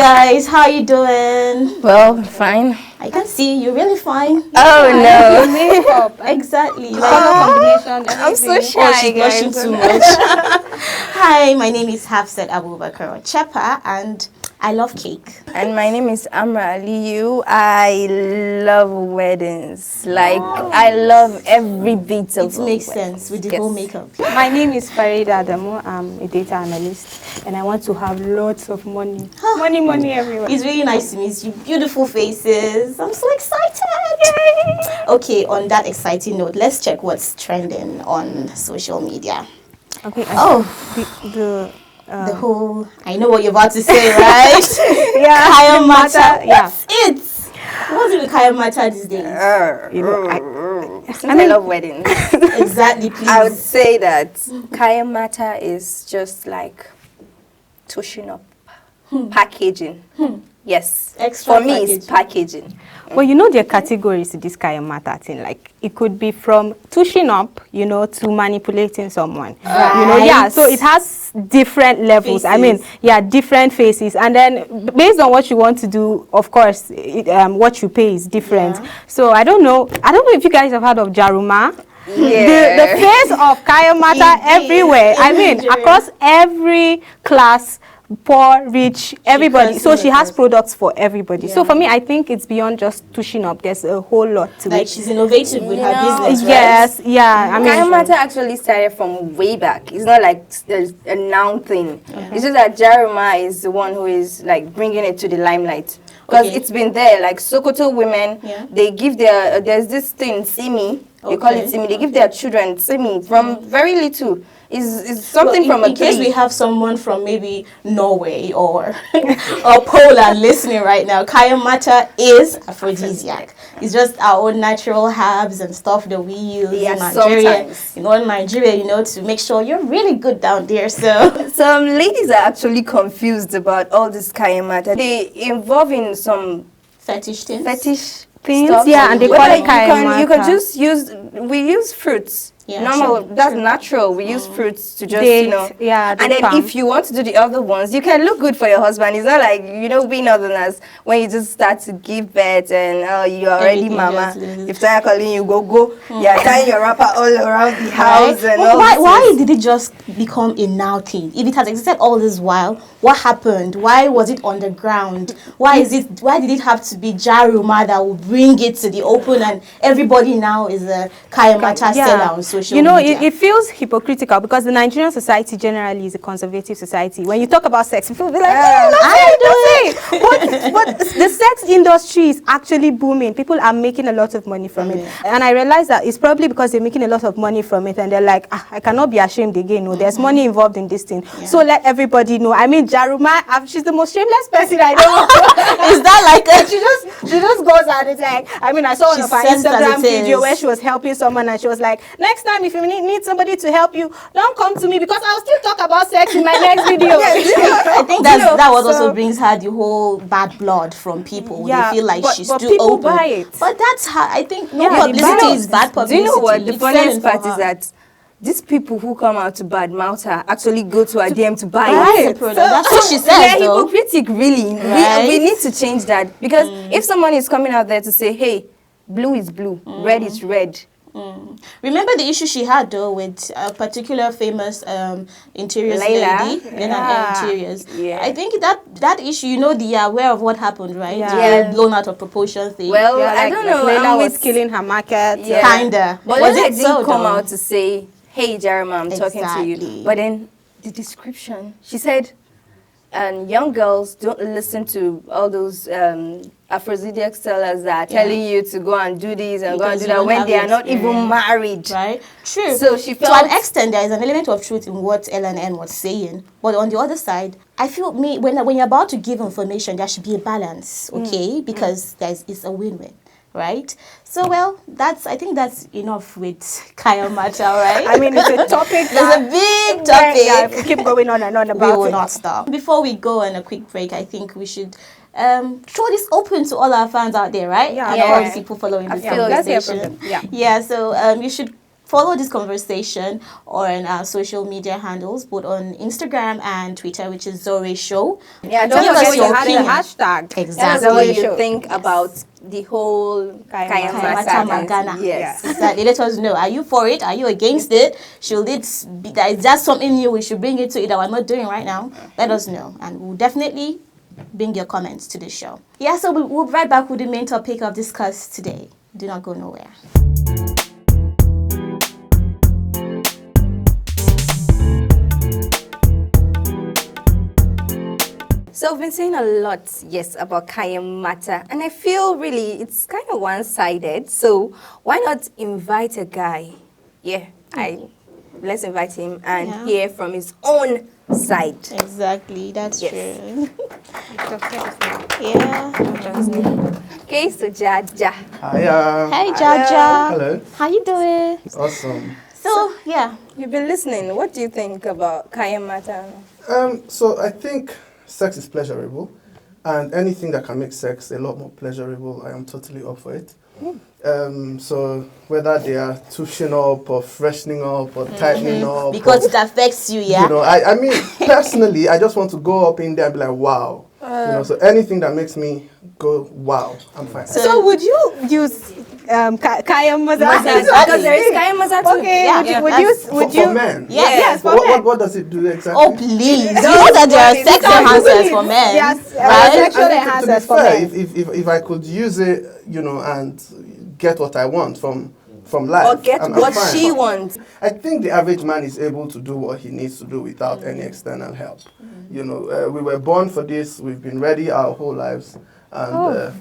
guys, how you doing? Well, fine. I can see you're really fine. Oh no. Makeup. Exactly. Combination. I'm so shy, Oh, she's blushing too much. Hi, my name is Hafsat Abubakar Chepa, and I love cake. And my name is Amra Aliyu. I love weddings. Like, I love every bit of It makes sense with the whole makeup. My name is Farida Adamu. I'm a data analyst, and I want to have lots of money. Money everywhere. It's really nice to meet you. Beautiful faces. I'm so excited. Yay. Okay, on that exciting note, let's check what's trending on social media. Okay. The whole, I know what you're about to say, right? Yeah. Kaya Mata. Yeah. What's it? What's it with Kaya Mata these days? I love weddings. Exactly, please. I would say that Kaya Mata is just like touching up, packaging. Yes. Extra For me, it's packaging. Well, you know, there are categories to this Kaya Mata thing. Like, it could be from touching up, you know, to manipulating someone. Right. You know, yeah. So it has different levels. Faces. I mean, yeah, different faces. And then based on what you want to do, of course, what you pay is different. Yeah. So I don't know if you guys have heard of Jaruma. Yeah. The face of Kaya Mata everywhere. I mean, Nigeria. across every class, poor, rich, everybody. So she has products for everybody. So for me, I think it's beyond just touching up. There's a whole lot to Like, it. she's innovative with her business, right? Yes, yeah. I Kaya mean, Mata actually started from way back. It's not like a noun thing. It's just that Jaruma is the one who is like bringing it to the limelight. Because it's been there, like Sokoto women, they give there's this thing, Simi, they call it Simi, they give their children Simi from very little. Is something from in case we have someone from maybe Norway or Poland listening right now, Kaya Mata is aphrodisiac. It's just our own natural herbs and stuff that we use in Nigeria. In Nigeria, to make sure you're really good down there. So some ladies are actually confused about all this Kaya Mata. They involve in some fetish things. things, stuff. yeah, and they call it Kaya Mata. You can just we use fruits. Yeah, normal, true, that's true. natural. We use fruits to just, Date, yeah, and then if you want to do the other ones, you can look good for your husband. It's not like, we northerners, when you just start to give birth and you're already Everything mama. just loses. If they're calling you, go. You're tying your wrapper all around the house and all Why did it just become a now thing? If it has existed all this while, what happened? Why was it underground? Why did it have to be Jaruma that will bring it to the open and everybody now is a Kaya Mata seller on social media? It feels hypocritical because the Nigerian society generally is a conservative society. When you talk about sex, people be like, I do. But the sex industry is actually booming. People are making a lot of money from it. And I realize that it's probably because they're making a lot of money from it and they're like, I cannot be ashamed again. No, there's money involved in this thing. Yeah. So let everybody know. I mean, Jaruma, she's the most shameless person I know. Is that like she just goes at it like, I mean, I saw one of her Instagram video where she was helping someone and she was like, next time if you need somebody to help you, don't come to me because I'll still talk about sex in my next video. I think that what also brings her the whole bad blood from people. Yeah, they feel like she's but too people open. buy it. But that's her. I think publicity is bad publicity. Do you know what the It's funniest selling for part is her. that these people who come out to badmouth her actually go to her DM to buy buy it. the product. That's what she says, They're though. hypocritic, really. Right? We need to change that because if someone is coming out there to say, hey, blue is blue, red is red. Remember the issue she had though with a particular famous interiors Layla? lady, Interiors. Yeah. I think that issue, they are aware of what happened, right? Yeah. The blown out of proportion thing. Well, Yeah, I don't know. Layla was killing her market. Yeah. Kinda. But Was Layla it didn't so, come though? out to say, hey, Jarama, I'm talking to Exactly. you. But then the description, she said, and young girls don't listen to all those aphrodisiac sellers that are telling you to go and do this and Because go and do you that don't when have they the are not even experience. married. Right? True. So she to felt an extent there is an element of truth in what LNN was saying, but on the other side, I feel when you're about to give information, there should be a balance, okay? Because it's a win-win, right? So I think that's enough with Kaya Mata, right? I mean, it's a topic. It's a big topic. Yeah, if we keep going on and on We about will it. not stop. Before we go on a quick break, I think we should throw this open to all our fans out there, right? Yeah. And all the people following this feel that's the conversation. problem. Yeah. Yeah, so you should follow this conversation on our social media handles, both on Instagram and Twitter, which is ZAURE Show. Yeah, Don't Give forget us your to opinion. have the hashtag. Exactly. Tell us what you Show. think about the whole Kaya Mata Mata Magana. Yes. Exactly. Let us know. Are you for it? Are you against it? Should it be that is that something new we should bring it to it that we're not doing right now? Let us know, and we'll definitely bring your comments to the show. Yeah, so we'll be right back with the main topic of discuss today. Do not go nowhere. So we've been saying a lot, yes, about Kaya Mata, and I feel really it's kind of one-sided. So why not invite a guy? Let's invite him and hear from his own side. Exactly, that's true. Okay, so Jaja. Hiya. Hey, Jaja. Hello. How you doing? Awesome. So, yeah. You've been listening. What do you think about Kaya Mata? So I think sex is pleasurable, and anything that can make sex a lot more pleasurable, I am totally up for it. So whether they are touching up or freshening up or tightening up, Because or, it affects you, yeah? you know, I mean, personally, I just want to go up in there and be like, wow. So anything that makes me go, wow, I'm fine. So would you use Kaya Mata? Because there is Kaya Mata too. Okay, Yeah. would you? For men? Yes, for men. What does it do exactly? Oh, please. You know that there are sex enhancers for men. Yes, right? sexual I mean, to be enhancers for fair, men. if I could use it, you know, and get what I want from life, Or get I'm what fine. she wants. I think the average man is able to do what he needs to do without any external help. You know, we were born for this. We've been ready our whole lives, and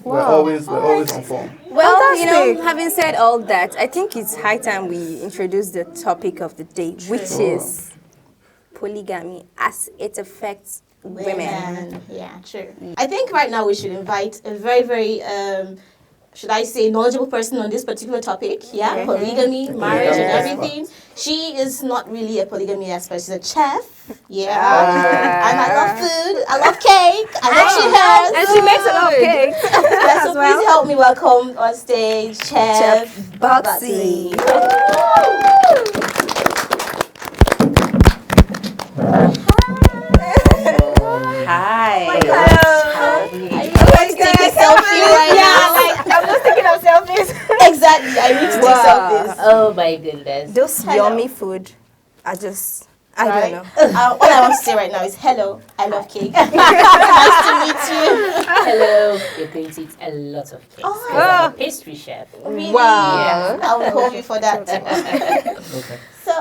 we're always on form. Well, you Fantastic. know, having said all that, I think it's high time we introduce the topic of the day, which is polygamy as it affects women. Yeah, true. I think right now we should invite a very, very, should I say, knowledgeable person on this particular topic. Yeah, polygamy, marriage, and everything. She is not really a polygamy expert. She's a chef. Yeah, and I love food. I love cake. I love she has. And she makes a lot of cake. Yeah, so please help me welcome on stage Chef Boxy. Hi. Let's take a selfie right now. I'm just thinking of selfies. Exactly. I need to do something. Oh my goodness. Those yummy food are just, I don't know. All I want to say right now is hello. I love cake. Nice to meet you. Hello. You're going to eat a lot of cakes. Oh. 'Cause I'm a pastry chef. Really? Wow. I will call you for that. Okay. So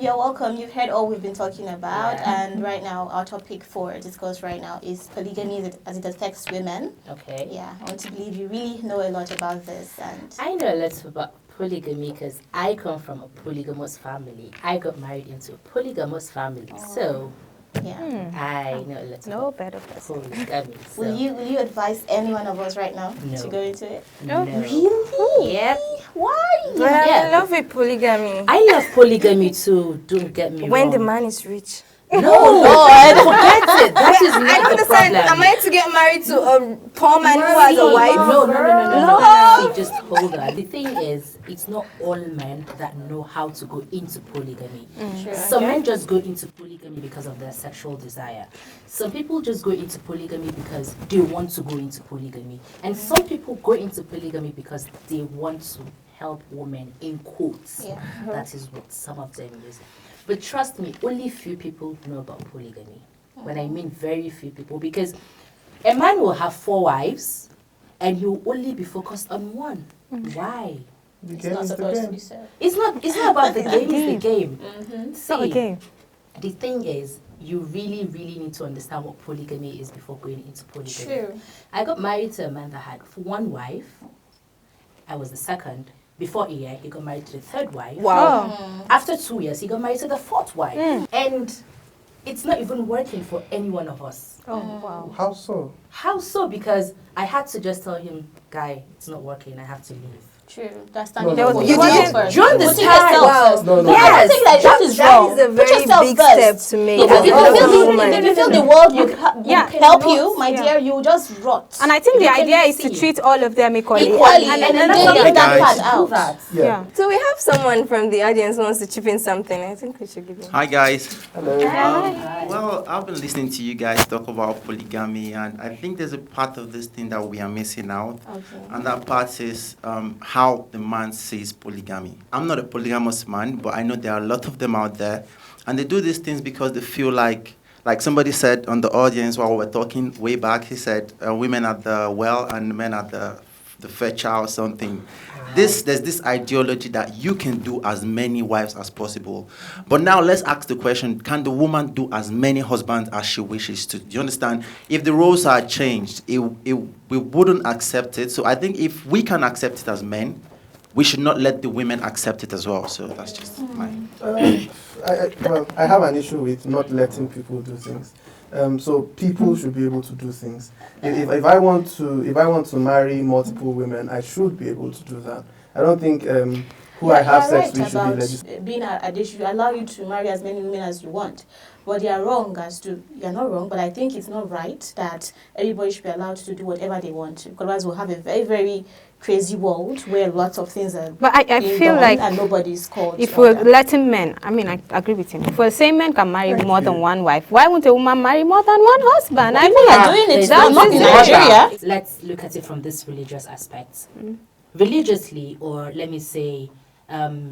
you're welcome. You've heard all we've been talking about, Yeah. and right now our topic for discourse right now is polygamy as it affects women. Okay. Yeah, I want to believe you really know a lot about this, and I know a lot about polygamy because I come from a polygamous family. I got married into a polygamous family, so yeah. I know a lot No about better person. polygamy. So. Will you advise any one of us right now No. to go into it? No. Really? Yep. Why? Well, Yeah. I love it, polygamy. I love polygamy too. Don't get me When wrong. the man is rich. No, forget it. That is I not don't the understand. problem. Am I to get married to a poor man who has a wife? No. See, just hold on. The thing is, it's not all men that know how to go into polygamy. Some men just go into polygamy because of their sexual desire. Some people just go into polygamy because they want to go into polygamy. And some people go into polygamy because they want to help women, in quotes. Yeah. That is what some of them use. But trust me, only few people know about polygamy. When I mean very few people, because a man will have 4 wives and he will only be focused on one. Why? The It's game not is the supposed to game. be so. It's not about the game, it's the game. See, Okay. the thing is, you really, really need to understand what polygamy is before going into polygamy. True. I got married to a man that had 1 wife. I was the second. Before a year, he got married to the 3rd wife. Wow. After 2 years, he got married to the 4th wife. And it's not even working for any one of us. Oh wow. How so? How so? Because I had to just tell him, guy, it's not working, I have to leave. True. That's standing No, up no, for no. yourself first. During this Putting time, yourself wow. first. No, no, Yeah, no. I think that is wrong. That is a Put very yourself big first. step to make. If as you a feel woman. if you feel the world you Yeah. help you, my Yeah. dear, you just rot. And I think the You can idea is to see. treat all of them equally. Equally, And and then then that's leave that guys. part out. that. yeah. So we have someone from the audience who wants to chip in something. I think we should give him. Hi guys. Hello. Well, I've been listening to you guys talk about polygamy, and I think there's a part of this thing that we are missing out. And that part is how the man sees polygamy. I'm not a polygamous man, but I know there are a lot of them out there, and they do these things because they feel like somebody said on the audience while we were talking way back, he said women are the well and men are the fair child, something. There's this ideology that you can do as many wives as possible. But now let's ask the question, can the woman do as many husbands as she wishes to? Do you understand? If the roles are changed, we wouldn't accept it. So I think if we can accept it as men, we should not let the women accept it as well. So that's just my... I have an issue with not letting people do things. So people should be able to do things. If I want to marry multiple women, I should be able to do that. I don't think who I have sex with should be legislated. Being they should allow you to marry as many women as you want. But they are wrong you're not wrong, but I think it's not right that everybody should be allowed to do whatever they want to. Because otherwise we'll have a very, very crazy world where lots of things are But I being feel done like and nobody's called. if we're letting men, I mean, I agree with him. If we're saying men can marry more than one wife, why won't a woman marry more than one husband? I People mean, are doing it, that not is in it. Nigeria. Let's look at it from this religious aspect. Religiously, or let me say,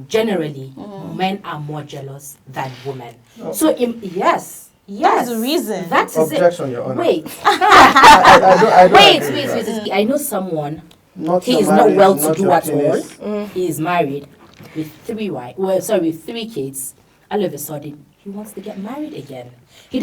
generally, men are more jealous than women. So, yes. That's the reason. That is Objection, it. Your Honor. Wait. I don't Wait. agree with that. I know someone. Not He your is not marriage, well to not do your at all. penis. He is married with three kids. All of a sudden, he wants to get married again.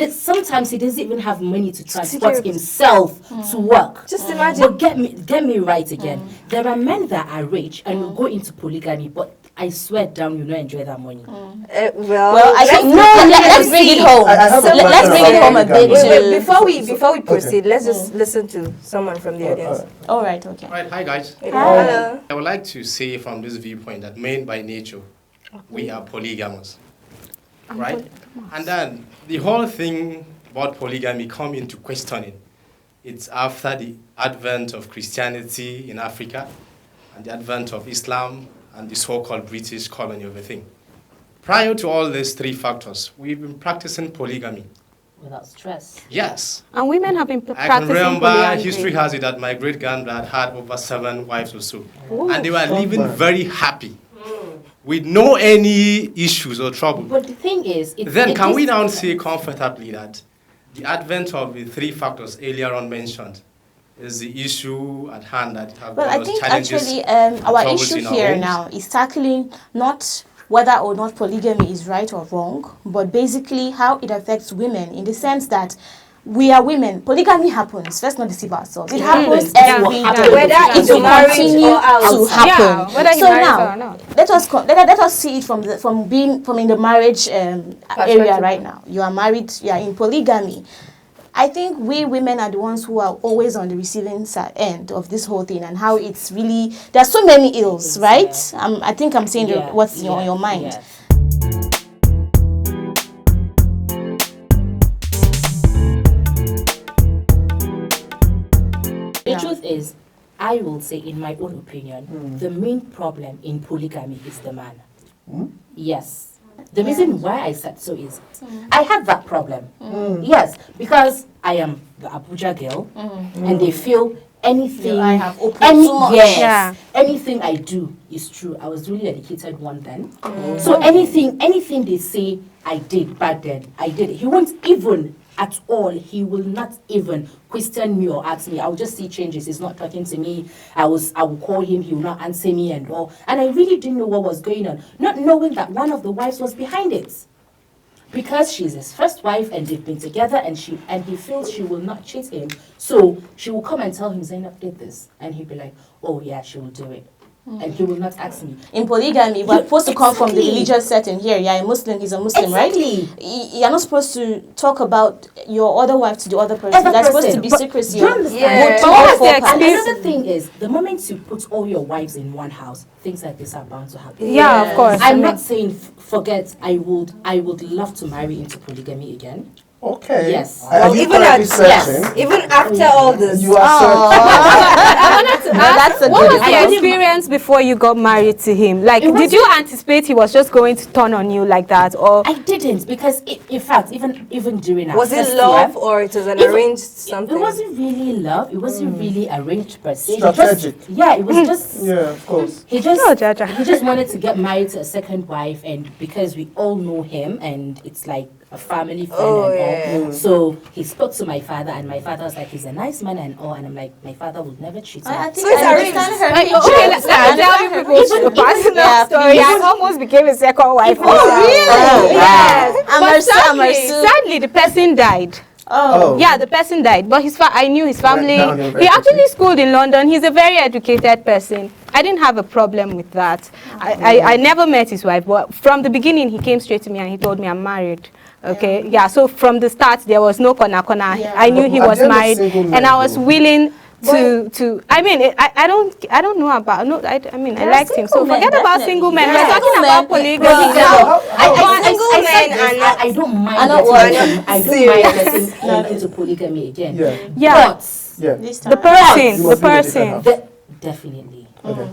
Sometimes he doesn't even have money to transport himself to work. Just imagine. But get me right again. There are men that are rich and will go into polygamy, but I swear down, you don't enjoy that money. Well, I think let's bring it home. I have a So let's question bring it about home a bit. polygamy. Before we proceed, let's just listen to someone from the audience. All right, okay. Right, hi guys. Hello. I would like to say from this viewpoint that men by nature, we are polygamous, right? And then the whole thing about polygamy come into questioning. It's after the advent of Christianity in Africa and the advent of Islam and the so-called British colony of a thing. Prior to all these three factors, we've been practicing polygamy. Without stress. Yes. And women have been I can practicing remember polyandry. history has it that my great-granddad had over 7 wives or so. And they were living very happy with no any issues or trouble. But the thing is... Then can we now say comfortably that the advent of the three factors earlier on mentioned is the issue at hand that have Well, I caused think challenges actually and our troubles issue in our here homes? now is tackling not whether or not polygamy is right or wrong, but basically how it affects women in the sense that we are women. Polygamy happens. Let's not deceive ourselves. It happens every day. Whether It it's will marriage continue or outside. to happen. Yeah, whether he So marries now, or not. let us see it from in the marriage area right now. You are married. You are in polygamy. I think we women are the ones who are always on the receiving end of this whole thing and how it's really, there are so many ills, right? I think I'm saying what's on your mind. Yes. The truth is, I will say, in my own opinion, the main problem in polygamy is the man. Yes. The reason why I said so is, I have that problem. Yes, because I am the Abuja girl, and they feel anything, I have opened too much. yes, Yeah. anything I do is true. I was really educated one then. So anything they say I did back then, I did it. He won't even at all, he will not even question me or ask me. I will just see changes. He's not talking to me. I will call him, he will not answer me and all. And I really didn't know what was going on, not knowing that one of the wives was behind it. Because she's his first wife and they've been together and he feels she will not cheat him. So she will come and tell him Zainab did this. And he'll be like, oh yeah, she will do it. and he will not ask me. In polygamy, we're supposed to come from the Exactly. religious setting here. You're a Muslim, he's a Muslim, Exactly. right? You're not supposed to talk about your other wife to the other person. Other That's supposed to person. be But secrecy. do you understand? Yeah. Two But or what's four the parts. And experience? another thing is, the moment you put all your wives in one house, things like this are bound to happen. Yeah, of course. I'm not saying forget. I would love to marry into polygamy again. Okay. Yes. Are you Even currently at- searching? yes. Even after all this. You are searching. I wanted to ask, that's a what good was the response. experience before you got married to him? Like, It did you anticipate he was just going to turn on you like that, or? I didn't, because in fact, even during our Was it first love year, or it was an Even- arranged something? it wasn't really love. It wasn't really arranged per se. He Strategic. It was just. Yeah, of course. He just Oh, Jaja. he just wanted to get married to a second wife, and because we all know him and it's like a family friend Oh, and yeah. all. So he spoke to my father, and my father was like, he's a nice man and all, and I'm like, my father would never cheat on I me. think So it's I arranged. understand her. Okay, let me tell you people's personal Yeah, story. please. I almost became a second wife. Oh, really? Yes. I'm But a sadly, sadly, the person died. Oh. Yeah, the person died, but I knew his family. down here very He actually quickly. schooled in London. He's a very educated person. I didn't have a problem with that. I never met his wife, but from the beginning, he came straight to me and he told me, I'm married. Okay, yeah. So from the start, there was no corner. Yeah. I knew But he at was the end of married, single men, and I was though. willing to. I mean, I don't know about. No, I mean, I There are liked him. So single men, forget about definitely. single men. Yeah. We're talking Single about men, polygamy. Single men are not. I don't mind are not getting, I don't serious. mind getting into polygamy again. Yeah. Yeah. But Yeah. This The time. person, You the must be in a different person. house. definitely. Okay.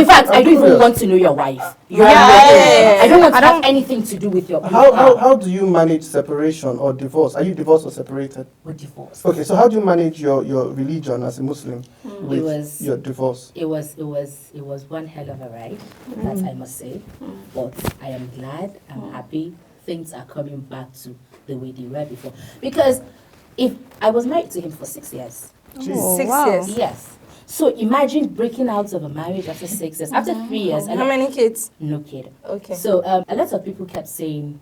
In fact, I don't even curious. want to know your wife. Yeah. I don't want to I have don't- anything to do with your How do you manage separation or divorce? Are you divorced or separated? with divorce. Okay, so how do you manage your religion as a Muslim with was- your divorce? It was one hell of a ride, that I must say. But I am glad, I'm happy, things are coming back to the way they were before. Because if I was married to him for 6 years. Oh, 6 wow. years. Yes. So imagine breaking out of a marriage after 6 years. After 3 years, How many kids? no kid. Okay. So a lot of people kept saying,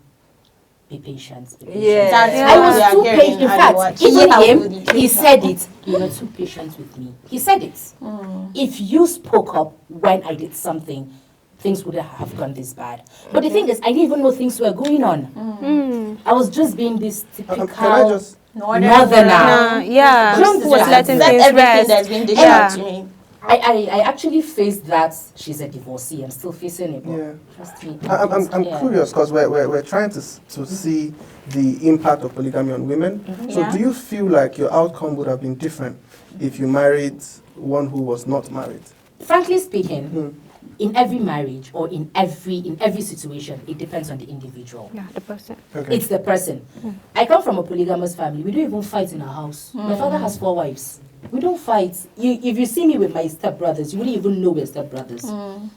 be patient, be patient. Yeah. That's Yeah. what I was we are too hearing patient. In and fact, what- even Yeah, him, with the he kids. said it. You were too patient with me. He said it. If you spoke up when I did something, things would have gone this bad. But the thing is, I didn't even know things were going on. I was just being this typical Can I just northerner. Yeah, Do you understand? was letting That's things everything rest. that's been dished Yeah. out to me. I actually faced that. She's a divorcee. I'm still facing it. But Yeah. trust me. I'm yeah. curious because we're trying to see the impact of polygamy on women. So Yeah. do you feel like your outcome would have been different if you married one who was not married? Frankly speaking, in every marriage or in every situation, it depends on the individual. Yeah, the person. Okay. It's the person. I come from a polygamous family. We don't even fight in our house. My father has 4 wives. We don't fight. If you see me with my stepbrothers, you wouldn't even know we're stepbrothers.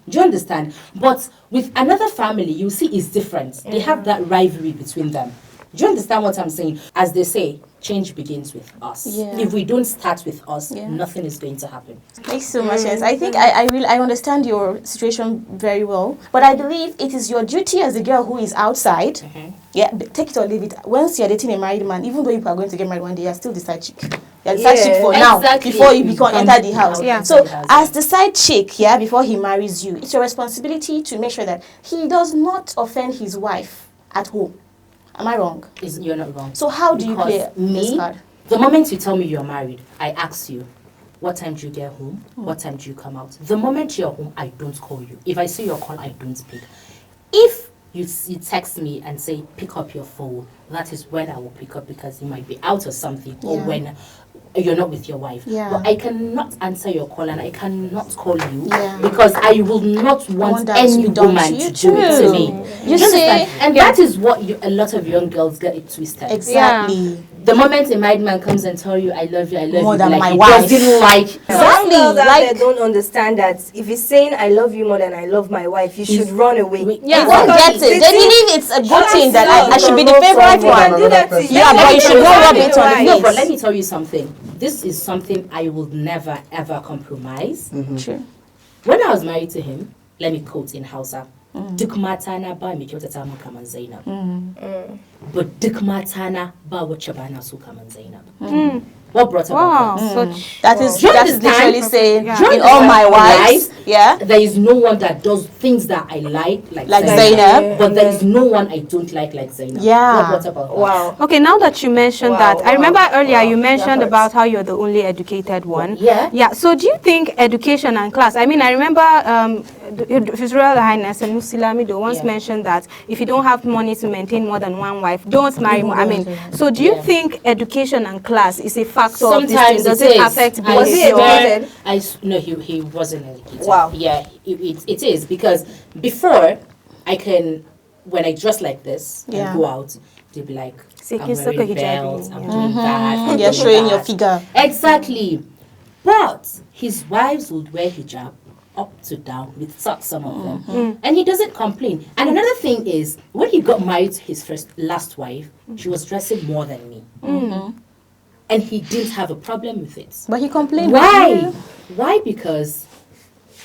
Do you understand? But with another family, you see it's different. They have that rivalry between them. Do you understand what I'm saying? As they say, change begins with us. Yeah. If we don't start with us, Yeah. nothing is going to happen. Makes so much sense. I think I understand your situation very well, but I believe it is your duty as a girl who is outside. Yeah, take it or leave it. Once you're dating a married man, even though you are going to get married one day, you're still the side chick. You're the side Yeah. chick for now, Exactly. before you become enter the house. Yeah. So as the side chick, yeah, before he marries you, it's your responsibility to make sure that he does not offend his wife at home. Am I wrong? You're not wrong. So how do you Because play this me, card? the moment you tell me you're married, I ask you, what time do you get home? What time do you come out? The moment you're home, I don't call you. If I see your call, I don't pick. If you text me and say, pick up your phone, that is when I will pick up because you might be out or something, or Yeah. when you're not with your wife. Yeah. But I cannot answer your call and I cannot call you Yeah. because I will not want that to any be done woman to you to do it to too. me. You You understand? see? And that is what a lot of young girls get it twisted. Exactly. The moment a married man comes and tell you, I love you, More you, than like my he wife. doesn't like. Some girls out like- there don't understand that if he's saying I love you more than I love my wife, you should run away. Yeah, Because they get it. They it's- believe it's a good thing that I should be the Love favorite someone one. and do that another to person. you. Yeah, but you should not rub it on the No, face. but let me tell you something. This is something I will never ever compromise. True. When I was married to him, let me quote in Hausa. Duk mata na ba mai kyautata min kaman Zainab. But duk mata na ba wacce ba na so kaman Zainab. What brought about that? That is Do you literally saying Yeah. in all my wives, there is no one that does things that I like Zainab. but there is no one I don't like Zainab. Yeah. What brought about that? Wow. Okay, now that you mentioned that, I remember earlier you mentioned about how you're the only educated one. Yeah. Yeah. So do you think education and class? I mean, I remember His Royal Highness and Musilamido once mentioned that if you don't have money to maintain more than one wife, don't marry more. I mean, so do you think education and class is a factor of this thing? Does it affect behavior? Was he educated? No, he wasn't educated. Wow. Yeah, it is because before when I dress like this and go out, they'll be like, I'm wearing belts, I'm doing that. You're showing your figure. Exactly. But his wives would wear hijab up to down with socks, some of them. And he doesn't complain. And another thing is, when he got married to his last wife, she was dressing more than me. And he didn't have a problem with it. But he complained. Why? Why? Because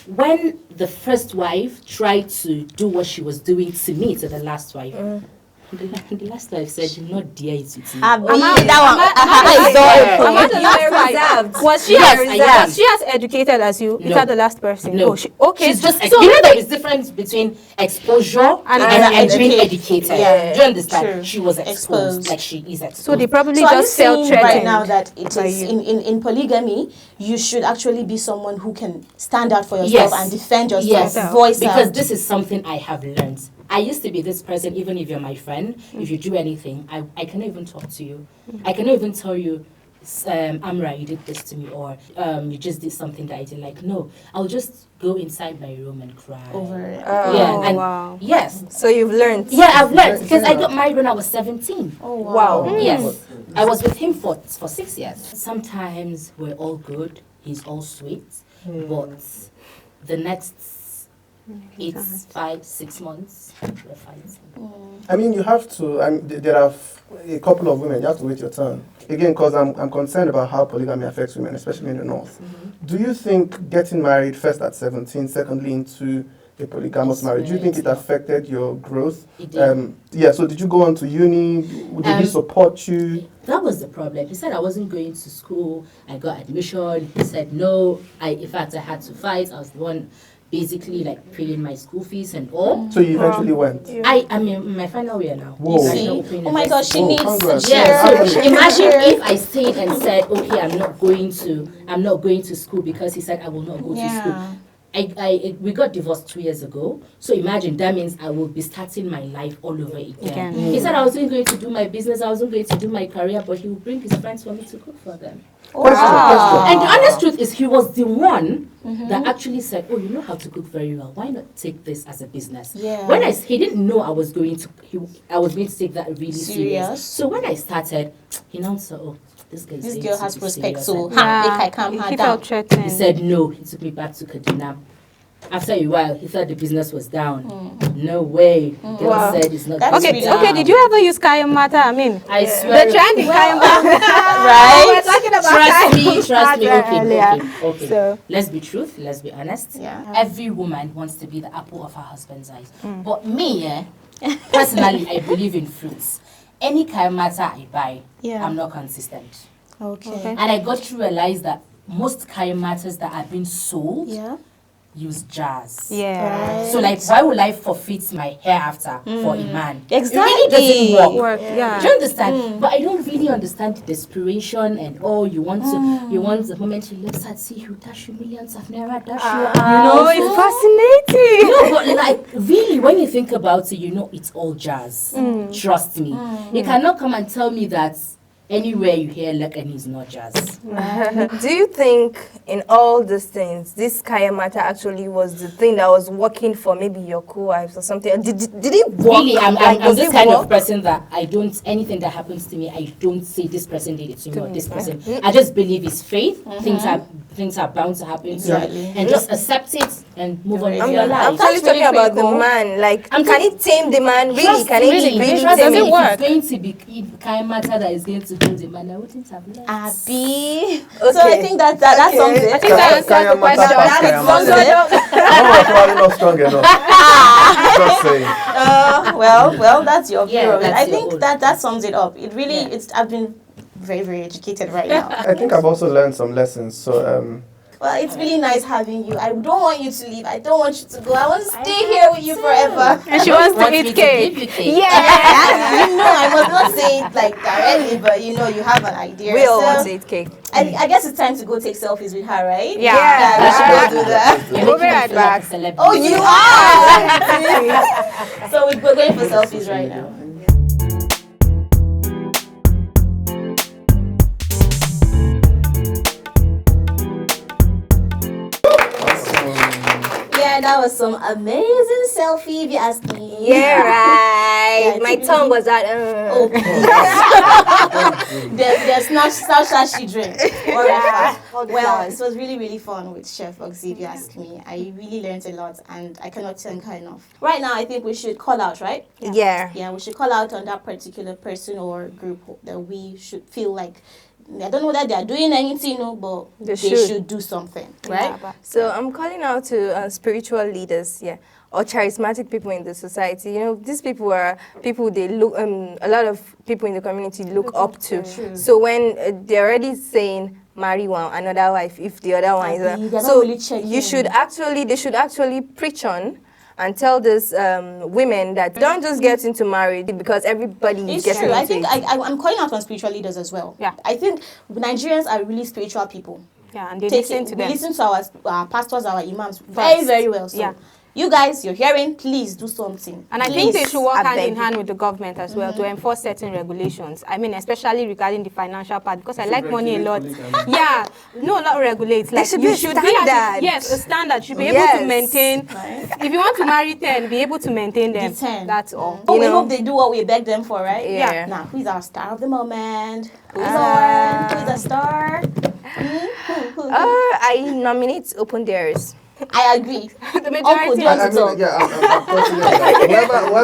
when the first wife tried to do what she was doing to me, to the last wife, the last wife said, "Do not dare it with me." Was she as educated as you? No. Is that the last person? No. Okay. She's just, you know, there is difference between exposure and being educated. Yeah. Do you understand? True. She was exposed, like she is exposed. So they probably So are you just felt saying threatened right now that it by is you? in polygamy, you should actually be someone who can stand out for yourself and defend yourself, Yes, voice because out. this is something I have learned. I used to be this person, even if you're my friend, if you do anything, I cannot even talk to you. I cannot even tell you, Amra, you did this to me, or you just did something that I didn't like. No, I'll just go inside my room and cry. Over it. Wow. Yes. So you've learned. Yeah, I've learned because I got married when I was 17. Oh Wow. Yes. I was with him for 6 years. Sometimes we're all good, he's all sweet, but the next 5-6 months, we're fighting. I mean, you have to. There are a couple of women. You have to wait your turn again, because I'm concerned about how polygamy affects women, especially in the north. Do you think getting married first at 17, secondly into a polygamous marriage, do you think it affected your growth? It did. Yeah. So did you go on to uni? Did he support you? That was the problem. He said I wasn't going to school. I got admission. He said no. In fact, I had to fight. I was the one basically like paying my school fees and all. So you eventually went? I'm in my final year now. Whoa. Oh my gosh, she needs congrats. Yeah, so imagine if I stayed and said, okay, I'm not going to school because he said I will not go to school. We got divorced 2 years ago, so imagine that means I will be starting my life all over again. He said I wasn't going to do my business, I wasn't going to do my career, but he would bring his friends for me to cook for them. Question. And the honest truth is, he was the one that actually said, "Oh, you know how to cook very well. Why not take this as a business?" Yeah. When he didn't know I was going to take that really serious. So when I started, he now said, "Oh, this girl has prospect, so And if I calm her He down." felt threatened. he said no. He took me back to Kaduna. After a while, he thought the business was down. No way. Girl said it's not. That's going really down. Okay, did you ever use Kaya Mata? I mean, I swear. the trend in Kaya Right? We're talking about Trust me. Okay. So- Let's be truth. Let's be honest. Yeah. Every woman wants to be the apple of her husband's eyes. But me, personally, I believe in fruits. Any Kayamata I buy, I'm not consistent. Okay. And I got to realize that most Kayamatas that are being sold use jazz. Yeah. So like, why would I forfeit my hereafter for a man? Exactly. It really doesn't work. Yeah. Do you understand? But I don't really understand the desperation and you want the moment he looks at, see, he'll dash you millions of naira, dash you out. It's fascinating. No, but like really, when you think about it, it's all jazz. Trust me. You cannot come and tell me that anywhere you hear luck and he's not jazz. Do you think in all these things, this Kaya Mata actually was the thing that was working for maybe your co-wives or something? Or did it work? Really, I'm Does this it kind work? of person that I don't, anything that happens to me, I don't say this person did it to me or this person. I just believe it's faith. Things are bound to happen to you. And just accept it and move on with your I'm life. actually talking about the man. Like, can it tame the man? Really? Can it really Trust tame me, him? if it's going to be kind matter that is going to hold the man, I wouldn't have left. Abby. So I think that sums it. I think that answers the question. I'm not strong enough. Just saying. Well, that's your view of it. that's I your think own. that sums it up. It really, I've been very, very educated right now. I think I've also learned some lessons. So Well, it's really nice having you. I don't want you to leave. I don't want you to go. I want to stay here with you forever. And she wants to eat cake. Yeah, you know, I must not say it like directly, but you know, you have an idea. We all want to eat cake. I guess it's time to go take selfies with her, right? Yeah. We should go do that. We'll be right back. Oh, you are! So we're going for selfies right now. Yeah, that was some amazing selfie if you ask me. Yeah, right. Yeah, My tongue was out. Oh, there's Snapchat she drink. Well, it was really, really fun with Chef Oxy, if you ask me. I really learned a lot and I cannot thank her enough. Right now, I think we should call out, right? Yeah. Yeah, we should call out on that particular person or group that we should feel like, I don't know that they are doing anything, no, but they should do something, right? Yeah, So I'm calling out to spiritual leaders, or charismatic people in the society. You know, these people are people they look. A lot of people in the community look up to. So when they're already saying marry another wife, if the other one is, so they should actually preach on. And tell these women that don't just get into marriage because everybody is getting into it. I think I'm calling out on spiritual leaders as well. Yeah. I think Nigerians are really spiritual people. Yeah, and they listen to them. We listen to our pastors, our imams very, very well. So you guys, you're hearing, please do something. And I think they should work hand in hand with the government as well to enforce certain regulations. I mean, especially regarding the financial part, because I like money a lot. Yeah, no, not regulate. Like you should be a standard. Should be able to maintain. If you want to marry 10, be able to maintain them. The 10. That's all. But we hope they do what we beg them for, right? Yeah. Now, who is our star of the moment? Who is our star? I nominate Open Doors. I agree. The majority I'm totally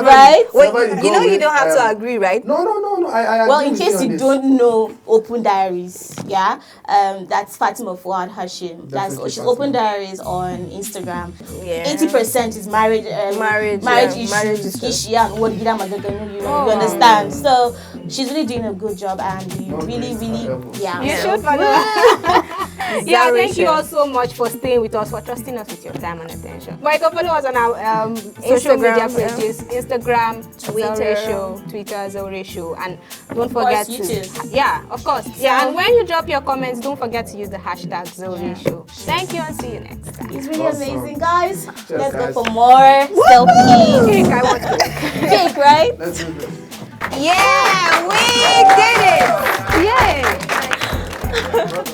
right? You don't have to agree, right? No. I Well, agree in with case on you this. don't know Open Diaries, that's Fatima Fuad Hashim. She's Open Diaries on Instagram. 80% is marriage issues, issue and what you understand. So she's really doing a good job, and we really, You should follow. Yeah, thank you all so much for staying with us, for trusting us with your time and attention. But you can follow us on our social media pages, Instagram, Twitter Show, Twitter ZAURE Show, and don't forget YouTube. Of course. Yeah, and when you drop your comments, don't forget to use the hashtag ZAURE Show. Thank you and see you next time. It's really amazing, guys. Let's go for more selfie. Cake, I want cake. Cake, right? Let's do this. Yeah, we did it! Yay!